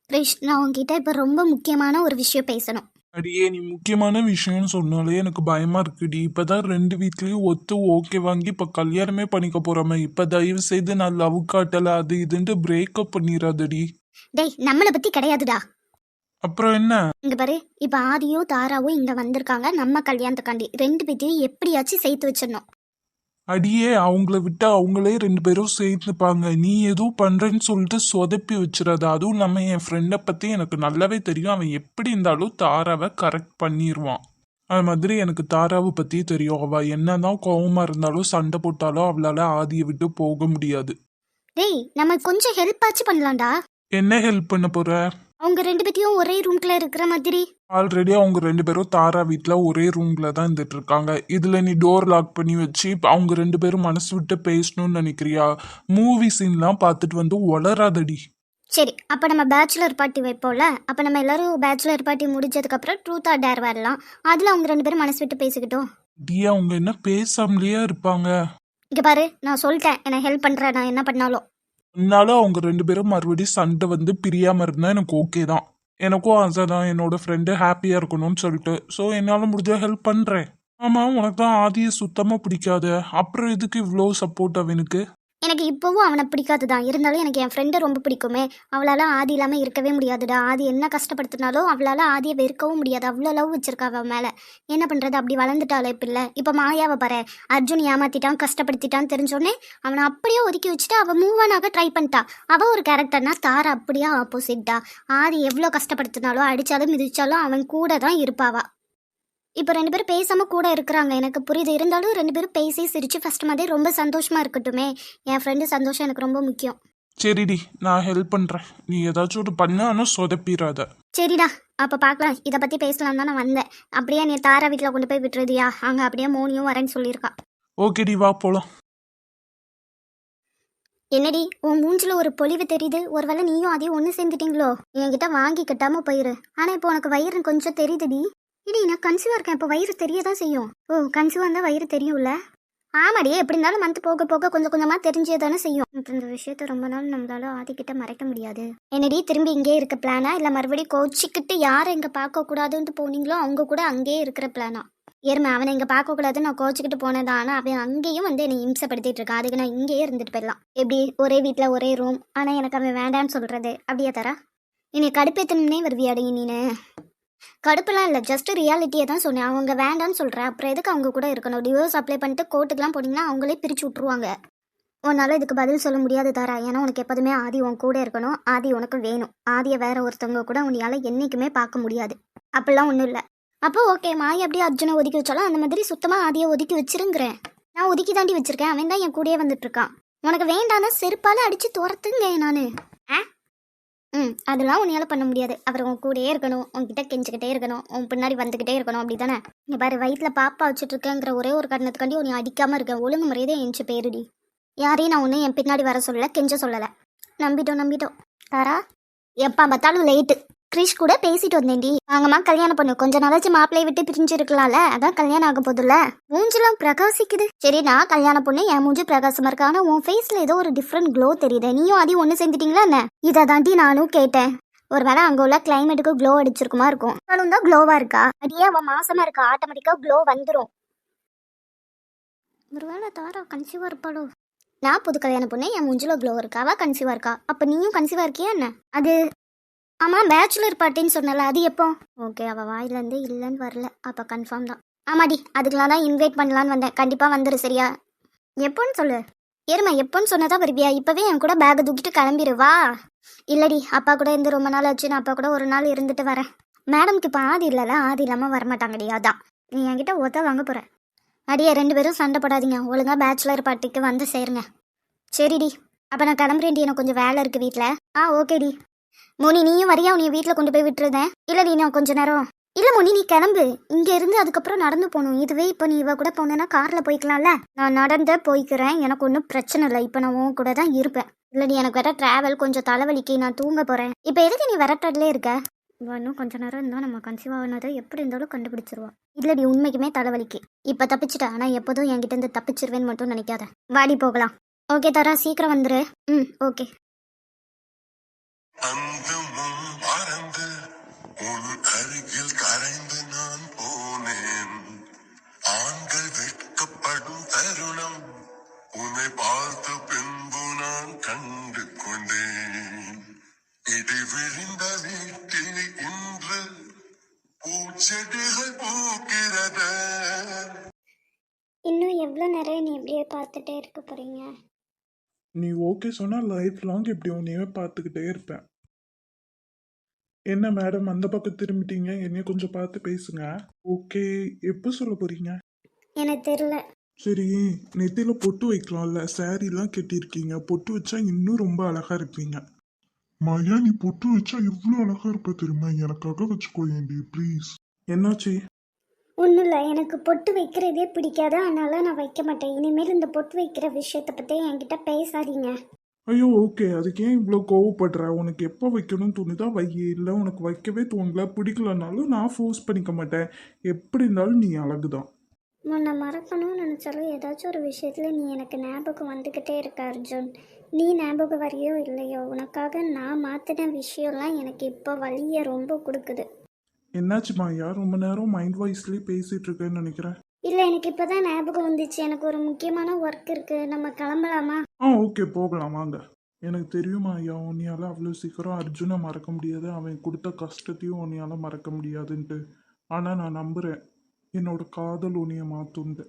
கிரிஷ், நான் உன்கிட்ட இப்போ ரொம்ப முக்கியமான ஒரு விஷயம் பேசணும். அடியே நீ முக்கியமான விஷயம்னு சொன்னாலே எனக்கு பயமா இருக்குடி. இப்பதான் ரெண்டு வீட்லயும் ஒத்து ஓகே வாங்கி இப்ப கல்யாணமே பண்ணிக்க போறோமே. இப்ப தயவு செய்து நான் லவ் காட்டல அது இதுன்ட்டு பிரேக்கப் பண்ணிடாதடி. டேய், நம்மளை பற்றி கிடையாதுடா. அப்புறம் என்ன? இங்க பாரு, இப்போ ஆதியும் தாராவும் இங்கே வந்திருக்காங்க நம்ம கல்யாணத்துக்காண்டி. ரெண்டு பேத்தையும் எப்படியாச்சும் சேர்த்து வச்சிடணும். அடியே அவங்கள விட்டா அவங்களே ரெண்டு பேரும் சேர்ந்துப்பாங்க. நீ ஏதோ பண்றேன்னு சொல்லிட்டு சொதப்பி வச்சிடாத. அதுவும் இல்லாம என் ஃப்ரெண்டை பத்தி எனக்கு நல்லாவே தெரியும். அவன் எப்படி இருந்தாலும் தாராவை கரெக்ட் பண்ணிடுவான். அது மாதிரி எனக்கு தாராவை பத்தி தெரியும். அவ என்னதான் கோவமா இருந்தாலும் சண்டை போட்டாலும் அவளால ஆதியை விட்டு போக முடியாது. டேய், நம்ம கொஞ்சம் ஹெல்ப் ஆச்சு பண்ணலாம்டா. என்ன ஹெல்ப் பண்ண போற? அவங்க ரெண்டு பேத்தையும் ஒரே ரூம்குள்ள இருக்கிற மாதிரி. ஆல்ரெடி அவங்க ரெண்டு பேரும் தாரா வீட்ல ஒரே ரூம்ல தான் இருந்துட்டு இருக்காங்க. இதுல நீ டோர் லாக் பண்ணி வச்சு இப்ப அவங்க ரெண்டு பேரும் மனசு விட்டு பேசணும்னு நினைக்கிறியா? மூவி சீன்லாம் பார்த்துட்டு வந்து ஒளராதடி. சரி, அப்போ நம்ம பேச்சுலர் பார்ட்டி வைப்போம்ல. அப்போ நம்ம எல்லாரும் பேச்சுலர் பார்ட்டி முடிஞ்சதுக்கப்புறம் ட்ரூத் ஆர் டேர் வரலாம். அதில் அவங்க ரெண்டு பேரும் மனசு விட்டு பேசிக்கிட்டோம். டி அவங்க என்ன பேசாமலேயே இருப்பாங்க? இங்கே பாரு, நான் சொல்லிட்டேன் என்னை ஹெல்ப் பண்ணுறேன், நான் என்ன பண்ணாலும். அதனால அவங்க ரெண்டு பேரும் மறுபடியும் சண்டை வந்து பிரியாம இருந்தா எனக்கு ஓகே தான். எனக்கும் ஆசை தான் என்னோட ஃப்ரெண்டு ஹாப்பியா இருக்கணும்னு சொல்லிட்டு. ஸோ என்னால முடிஞ்ச ஹெல்ப் பண்றேன். ஆமா, உனக்கு தான் ஆதியை சுத்தமா பிடிக்காது. அப்புறம் எதுக்கு இவ்வளோ சப்போர்ட் அவனுக்கு? எனக்கு இப்போவும் அவனை பிடிக்காது தான். இருந்தாலும் எனக்கு என் ஃப்ரெண்டை ரொம்ப பிடிக்குமே. அவளால் ஆதி இல்லாமல் இருக்கவே முடியாதுடா. ஆதி என்ன கஷ்டப்படுத்தினாலும் அவளால் ஆதியை வெறுக்கவும் முடியாது. அவ்வளோ லவ் வச்சிருக்கா அவன் மேலே. என்ன பண்ணுறது, அப்படி வளர்ந்துட்டாளே பிள்ளை. இப்போ மாயாவை பாரு, அர்ஜுன் ஏமாத்திட்டான் கஷ்டப்படுத்திட்டான்னு தெரிஞ்சோடனே அவனை அப்படியே ஒதுக்கி வச்சுட்டு அவள் மூவ் ஆன் ஆக ட்ரை பண்ணிட்டா. அவள் ஒரு கேரக்டர்னா தாரா அப்படியே ஆப்போசிட்டா. ஆதி எவ்வளோ கஷ்டப்படுத்தினாலும் அடித்தாலும் மிதிச்சாலும் அவன் கூட தான் இருப்பாவா. இப்போ ரெண்டு பேரும் பேசாமல் கூட இருக்கிறாங்க, எனக்கு புரியுது. இருந்தாலும் ரெண்டு பேரும் பேசி சிரிச்சு ஃபர்ஸ்ட் மாதிரி ரொம்ப சந்தோஷமாக இருக்கட்டுமே. என் ஃப்ரெண்டு சந்தோஷம் எனக்கு ரொம்ப முக்கியம். சரிடி, நான் ஹெல்ப் பண்றேன். நீ ஏதாச்சும் ஒரு பண்ண, ஆனால் சொதப்பிடாத. சரிடா, அப்போ பார்க்கலாம். இதை பற்றி பேசலாம் தான் நான் வந்தேன். அப்படியே நீ தாரா வீட்டில் கொண்டு போய் விட்டுறதியா? அங்கே அப்படியே மோனியும் வரேன்னு சொல்லியிருக்கா. ஓகேடி, வா போலாம். என்னடி உன் மூஞ்சில் ஒரு பொலிவு தெரியுது. ஒருவேளை நீயும் அதையும் ஒன்று சேர்ந்துட்டீங்களோ? என்கிட்ட வாங்கி கட்டாமல் போயிரு. ஆனால் இப்போ உனக்கு வயிறு கொஞ்சம் தெரியுதுடி. இடி, நான் கன்சீவாக இருக்கேன். இப்போ வயிறு தெரிய தான் செய்யும். ஓ, கன்சீவாக இருந்தால் வயிறு தெரியும்ல? ஆமாடி, எப்படி இருந்தாலும் மந்த் போக போக கொஞ்சம் கொஞ்சமாக தெரிஞ்சே தானே செய்யும். இந்த விஷயத்த ரொம்ப நாள் நம்மளால ஆதிக்கிட்ட மறைக்க முடியாது. என்னடி திரும்பி இங்கே இருக்க பிளானா, இல்லை மறுபடியும் கோச்சிக்கிட்டு யாரை இங்கே பார்க்கக்கூடாதுன்ட்டு போனீங்களோ அவங்க கூட அங்கேயே இருக்கிற பிளானா? ஏறுமே, அவனை இங்கே பார்க்கக்கூடாதுன்னு நான் கோச்சிக்கிட்டு போனதான். ஆனால் அவன் அங்கேயும் வந்து என்னை இம்சப்படுத்திட்டு இருக்கான். அதுக்கு நான் இங்கேயே இருந்துட்டு போயிடலாம். எப்படி ஒரே வீட்டில் ஒரே ரூம், ஆனால் எனக்கு அவன் வேண்டான்னு சொல்கிறது அப்படியே தரா? என்னை கடுப்பேத்தனே வருவியாடி நீனு? கடுப்புலாம் இல்லை, ஜஸ்ட் ரியாலிட்டியை தான் சொன்னேன். அவங்க வேண்டான்னு சொல்கிறேன், அப்புறம் எதுக்கு அவங்க கூட இருக்கணும்? டிவோர்ஸ் அப்ளை பண்ணிட்டு கோர்ட்டுக்கெலாம் போனீங்கன்னா அவங்களே பிரித்து விட்ருவாங்க. உன்னால் இதுக்கு பதில் சொல்ல முடியாது தாரா. ஏன்னா உனக்கு எப்போதுமே ஆதி உன் கூட இருக்கணும். ஆதி உனக்கு வேணும். ஆதியை வேற ஒருத்தவங்க கூட உன்னால் என்றைக்குமே பார்க்க முடியாது. அப்படிலாம் ஒன்றும் இல்லை. அப்போ ஓகே, மாயை அப்படியே அர்ஜுனை ஒதுக்கி வச்சாலும் அந்த மாதிரி சுத்தமாக ஆதியை ஒதுக்கி வச்சிருங்கிறேன். நான் ஒதுக்கி தாண்டி வச்சிருக்கேன். அவன் தான் என் கூடயே வந்துட்டு இருக்கான். உனக்கு வேண்டான்னா செருப்பால் அடித்து துரத்துங்க நான். அதெல்லாம் உன்னால் பண்ண முடியாது. அவர் உன் கூடயே இருக்கணும், உன்கிட்ட கெஞ்சிக்கிட்டே இருக்கணும், உன் பின்னாடி வந்துக்கிட்டே இருக்கணும், அப்படி தானே? இங்கே பாரு, வயிற்றில் பாப்பா வச்சுட்டு இருக்கேங்கிற ஒரே ஒரு காரணத்துக்காண்டி உன்னை அடிக்காமல் இருக்கேன். ஒழுங்கு முறையதே எஞ்சி பேருடி. யாரையும் நான் ஒன்று என் பின்னாடி வர சொல்லலை, கெஞ்ச சொல்லலை. நம்பிட்டோம் தாரா. எப்போ பார்த்தாலும் லேட்டு. கிரிஷ் கூட பேசிட்டு வந்தேன்டி. வாங்கம்மா கல்யாணம் பண்ணு. கொஞ்ச நாளாச்சும் மாப்பிள்ளையை விட்டு பிரிஞ்சு இருக்கலாம்ல, அதான் கல்யாணம் ஆக போதில்ல. மூஞ்சிலாம் பிரகாசிக்குது. சரி, நான் கல்யாணம் பொண்ணு, என் மூஞ்சி பிரகாசமா இருக்கா. ஆனால் உன் ஃபேஸ்ல ஏதோ ஒரு டிஃப்ரெண்ட் க்ளோ தெரியுது. நீயும் அதையும் ஒன்று சேர்ந்துட்டீங்களா என்ன? இதை தாண்டி நானும் கேட்டேன். ஒரு வேளை அங்கே உள்ள கிளைமேட்டுக்கு க்ளோ அடிச்சிருக்குமா இருக்கும். அவளும் தான் க்ளோவா இருக்கா. அதையே அவன் மாசமா இருக்கா, ஆட்டோமேட்டிக்கா க்ளோ வந்துடும். ஒருவேளை தாரா கன்சீவா இருப்பாளோ? நான் புது கல்யாணம் பொண்ணு, என் மூஞ்சில க்ளோ இருக்கா, அவ கன்சீவா இருக்கா. அப்ப நீயும் கன்சீவா இருக்கியா என்ன? அது ஆமாம், பேச்சுலர் பார்ட்டின்னு சொன்னல, அது எப்போ? ஓகே, அவள் வாயிலேருந்து இல்லைன்னு வரல, அப்போ கன்ஃபார்ம் தான். ஆமாடி, அதுக்கெலாம் தான் இன்வைட் பண்ணலான்னு வந்தேன். கண்டிப்பாக வந்துடு, சரியா? எப்போன்னு சொல்லு. ஏறுமா, எப்போன்னு சொன்னதான் வருவியா? இப்போவே என் கூட பேக்கை தூக்கிட்டு கிளம்பிடுவா. இல்லடி, அப்பா கூட இருந்து ரொம்ப நாள் ஆச்சு. நான் அப்பா கூட ஒரு நாள் இருந்துட்டு வரேன். மேடம்க்கு இப்போ ஆதி இல்லைல்ல, ஆதி இல்லாமல் வரமாட்டாங்கடி. அதான் நீ என்கிட்ட ஒத்த வாங்க போகிற. அடியே, ரெண்டு பேரும் சண்டை போடாதீங்க. ஒழுங்காக பேச்சுலர் பார்ட்டிக்கு வந்து சேருங்க. சரிடி, அப்போ நான் கிளம்புறேன்டி. எனக்கு கொஞ்சம் வேலை இருக்குது வீட்டில். ஓகேடி. மோனி, நீயும் வரியா? உன்னை வீட்டில் கொண்டு போய் விட்டுருந்தேன். இல்லடி, நான் கொஞ்ச நேரம். இல்லை மோனி, நீ கிளம்பு. இங்கே இருந்து அதுக்கப்புறம் நடந்து போகணும். இதுவே இப்போ நீ இவ கூட போனேன்னா காரில் போய்க்கலாம்ல. நான் நடந்தே போய்க்கிறேன், எனக்கு ஒன்றும் பிரச்சனை இல்லை. இப்போ நான் உன் கூட தான் இருப்பேன். இல்லடி, எனக்கு வேற ட்ராவல் கொஞ்சம் தலைவலிக்கு, நான் தூங்க போகிறேன். இப்போ எதுக்கு நீ வரட்டலே இருக்க? இன்னும் கொஞ்ச நேரம் இருந்தால் நம்ம கன்சீவ் ஆனதை எப்படி இருந்தாலும் கண்டுபிடிச்சிருவா. இல்லடி, உண்மைக்குமே தலைவலிக்கு. இப்போ தப்பிச்சிட்டேன், ஆனால் எப்போதும் என்கிட்ட இருந்து தப்பிச்சிருவேன்னு மட்டும் நினைக்காத. வாடி போகலாம். ஓகே தாரா, சீக்கிரம் வந்துரு. ஓகே. அந்த முன் மறந்து உன் அருகில் கரைந்து நான் போனேன். ஆண்கள் வெட்கப்படும் தருணம் உன்னை பார்த்த பின்பு நான் கண்டு கொண்டேன். இடி விழுந்த வீட்டில் இன்று பூச்செடிகள் பூக்கிறது. இன்னும் எவ்வளோ நேரம் நீ இப்படியே பார்த்துட்டே இருக்க போறீங்க? நீ ஓகே சொன்னா லைஃப் லாங் இப்படி உன்னையவே பார்த்துக்கிட்டே இருப்பேன். என்ன மேடம் அந்த பக்கம் திரும்பிட்டீங்க? என்னைய கொஞ்சம் பார்த்து பேசுங்க. ஓகே, எப்போ சொல்ல போறீங்க? எனக்கு தெரியல. சரி, நெத்தியில பொட்டு வைக்கலாம்ல, சாரீலாம் கட்டியிருக்கீங்க, பொட்டு வச்சா இன்னும் ரொம்ப அழகா இருப்பீங்க. மாயா, நீ பொட்டு வச்சா இவ்வளோ அழகா இருப்ப தெரியுமா? எனக்காக வச்சுக்கோயேண்டி ப்ளீஸ். என்னாச்சு? ஒன்றும் இல்லை, எனக்கு பொட்டு வைக்கிறதே பிடிக்காது, அதனால நான் வைக்க மாட்டேன். இனிமேல் இந்த பொட்டு வைக்கிற விஷயத்தை பற்றி என்கிட்ட பேசாதீங்க. ஐயோ ஓகே, அதுக்கு ஏன் இவ்வளோ கோவப்படுற? உனக்கு எப்போ வைக்கணும்னு தோணுதா வை, இல்லை உனக்கு வைக்கவே தோணல பிடிக்கலனாலும் நான் ஃபோர்ஸ் பண்ணிக்க மாட்டேன். எப்படி இருந்தாலும் நீ அழகுதான். முன்ன மறக்கணும்னு நினச்சாலும் ஏதாச்சும் ஒரு விஷயத்தில் நீ எனக்கு ஞாபகம் வந்துக்கிட்டே இருக்க அர்ஜுன். நீ ஞாபகம் வரையோ இல்லையோ, உனக்காக நான் மாற்றின விஷயம்லாம் எனக்கு இப்போ வலியை ரொம்ப கொடுக்குது. என்னாச்சு மாயா, ரொம்ப நேரம் மைண்ட் வாய்ஸ்லேயே பேசிட்டு இருக்கேன்னு நினைக்கிறேன். இல்லை, எனக்கு இப்போ தான் ஞாபகம் வந்துச்சு. எனக்கு ஒரு முக்கியமான ஒர்க் இருக்குது, நம்ம கிளம்பலாமா? ஓகே போகலாம் வாங்க. எனக்கு தெரியுமா ஐயா, உன்னையால அவ்வளோ சீக்கிரம் அர்ஜுனை மறக்க முடியாது, அவன் கொடுத்த கஷ்டத்தையும் உன்னையால மறக்க முடியாதுன்ட்டு. ஆனால் நான் நம்புகிறேன் என்னோட காதல் உன்னைய மாற்றுண்டு.